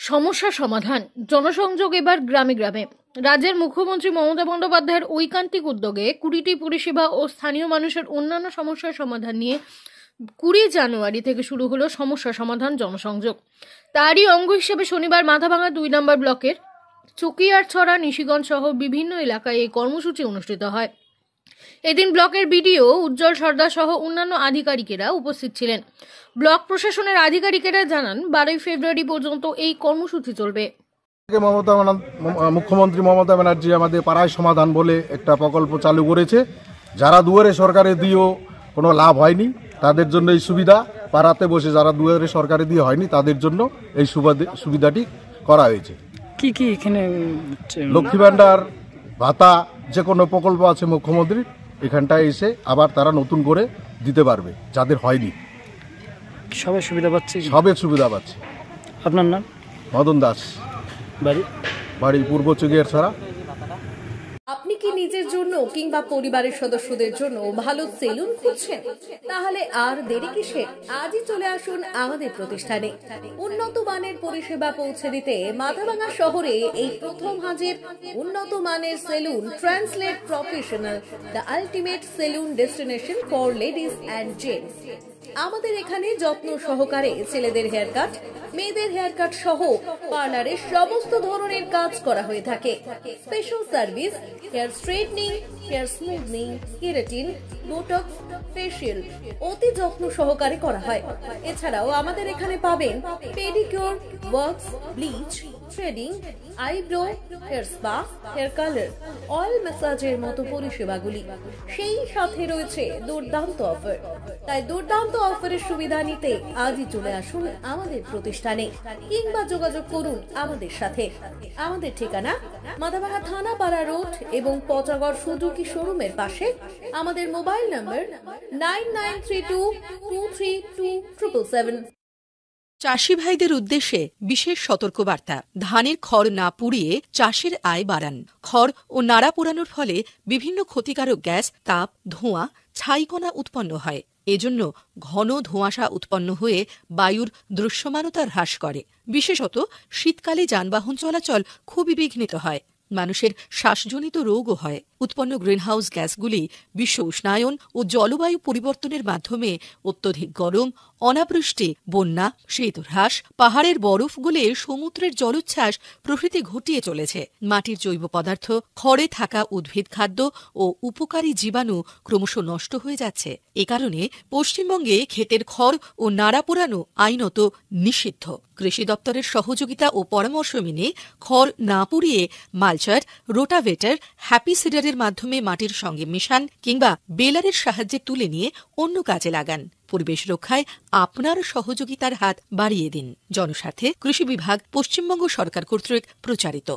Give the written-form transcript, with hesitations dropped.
সমস্যা সমাধান জনসংযোগ এবার গ্রামে গ্রামে। রাজ্যের মুখ্যমন্ত্রী মমতা বন্দ্যোপাধ্যায়ের ঐকান্তিক উদ্যোগে 20টি পরিষেবা ও স্থানীয় মানুষের অন্যান্য সমস্যার সমাধান নিয়ে 20 জানুয়ারি থেকে শুরু হলো সমস্যা সমাধান জনসংযোগ। তারই অঙ্গ হিসেবে শনিবার মাথাভাঙা 2 নম্বর ব্লকের চকিয়ারছড়া, নিশিগঞ্জ সহ বিভিন্ন এলাকায় এই কর্মসূচি অনুষ্ঠিত হয়। এদিন ব্লকের বিডিও উজ্জ্বল সর্দার সহ অন্যান্য আধিকারিকেরা উপস্থিত ছিলেন। ব্লক প্রশাসনের আধিকারিকেরা জানান 12 ফেব্রুয়ারি পর্যন্ত এই কর্মসূচি চলবে। মুখ্যমন্ত্রী মমতা ব্যানার্জি আমাদের পাড়ায় সমাধান বলে একটা প্রকল্প চালু করেছে। যারা দুয়ারে সরকারে দিয়েও কোনো লাভ হয়নি তাদের জন্য এই সুবিধা, পাড়াতে বসে যারা দুয়ারে সরকারে দিয়ে হয়নি তাদের জন্য এই সুবিধাটি করা হয়েছে। কি কি এখানে লক্ষ্মী ভান্ডার, ভাতা, যে কোনো প্রকল্প আছে মুখ্যমন্ত্রীর, এখানটায় এসে আবার তারা নতুন করে দিতে পারবে যাদের হয়নি। সবাই সুবিধা পাচ্ছে? সবে সুবিধা পাচ্ছে। আপনার নাম? মদন দাস, বাড়ি পূর্ব চকিয়ারছড়া। আপনি কি নিজের জন্য কিংবা পরিবারের সদস্যদের জন্য ভালো সেলুন খুঁজছেন? তাহলে আর দেরি কিসের? আজই চলে আসুন আমাদের প্রতিষ্ঠানে। উন্নত মানের পরিষেবা পৌঁছে দিতে মাথাভাঙা শহরে এই প্রথম হাজির উন্নত মানের salon translate professional, the ultimate salon destination for ladies and gents. আমাদের এখানে যত্ন সহকারে ছেলেদের হেয়ার কাট, মেয়েদের হেয়ার কাট সহ পার্লারের সমস্ত ধরনের কাজ করা হয়ে থাকে। Special service, hair straightening, hair smoothing, keratin, botox, facial অতি যত্ন সহকারে করা হয়। এছাড়াও আমাদের এখানে পাবেন pedicure, wax, bleach, threading, eyebrow, hair spa, hair colour, oil ম্যাসাজের মতো পরিষেবাগুলি। সেই সাথে রয়েছে দুর্দান্ত অফার। তাই দুর্দান্ত অফারের সুবিধা নিতে আজই চলে আসুন আমাদের প্রতিষ্ঠানে কিংবা যোগাযোগ করুন আমাদের সাথে। আমাদের ঠিকানা মাথাভাঙা থানাপাড়া রোড এবং পচাগড় সুজুকি শোরুমের পাশে। আমাদের মোবাইল নম্বর 9932232777। চাষি ভাইদের উদ্দেশ্যে বিশেষ সতর্কবার্তা। ধানের খড় না পুড়িয়ে চাষের আয় বাড়ান। খড় ও নাড়া পোড়ানোর ফলে বিভিন্ন ক্ষতিকারক গ্যাস, তাপ, ধোঁয়া, ছাইকণা উৎপন্ন হয়। এজন্য ঘন ধোঁয়াশা উৎপন্ন হয়ে বায়ুর দৃশ্যমানতা হ্রাস করে। বিশেষত শীতকালে যানবাহন চলাচল খুবই বিঘ্নিত হয়। মানুষের শ্বাসজনিত রোগও হয়। উৎপন্ন গ্রিনহাউস গ্যাসগুলি বিশ্ব উষ্ণায়ন ও জলবায়ু পরিবর্তনের মাধ্যমে অত্যধিক গরম, অনাবৃষ্টি, বন্যা, শীতহ্রাস, পাহাড়ের বরফ গলে সমুদ্রের জলোচ্ছ্বাস প্রভৃতি ঘটিয়ে চলেছে। মাটির জৈব পদার্থ, খড়ে থাকা উদ্ভিদ খাদ্য ও উপকারী জীবাণু ক্রমশ নষ্ট হয়ে যাচ্ছে। এ কারণে পশ্চিমবঙ্গে ক্ষেতের খড় ও নাড়া পোড়ানো আইনত নিষিদ্ধ। কৃষি দপ্তরের সহযোগিতা ও পরামর্শ মেনে খড় না পুড়িয়ে মালচার, রোটাভেটার, হ্যাপি সিডারের মাধ্যমে মাটির সঙ্গে মিশান কিংবা বেলারের সাহায্যে তুলে নিয়ে অন্য কাজে লাগান। পরিবেশ রক্ষায় আপনার সহযোগিতার হাত বাড়িয়ে দিন। জনস্বার্থে কৃষি বিভাগ, পশ্চিমবঙ্গ সরকার কর্তৃক প্রচারিত।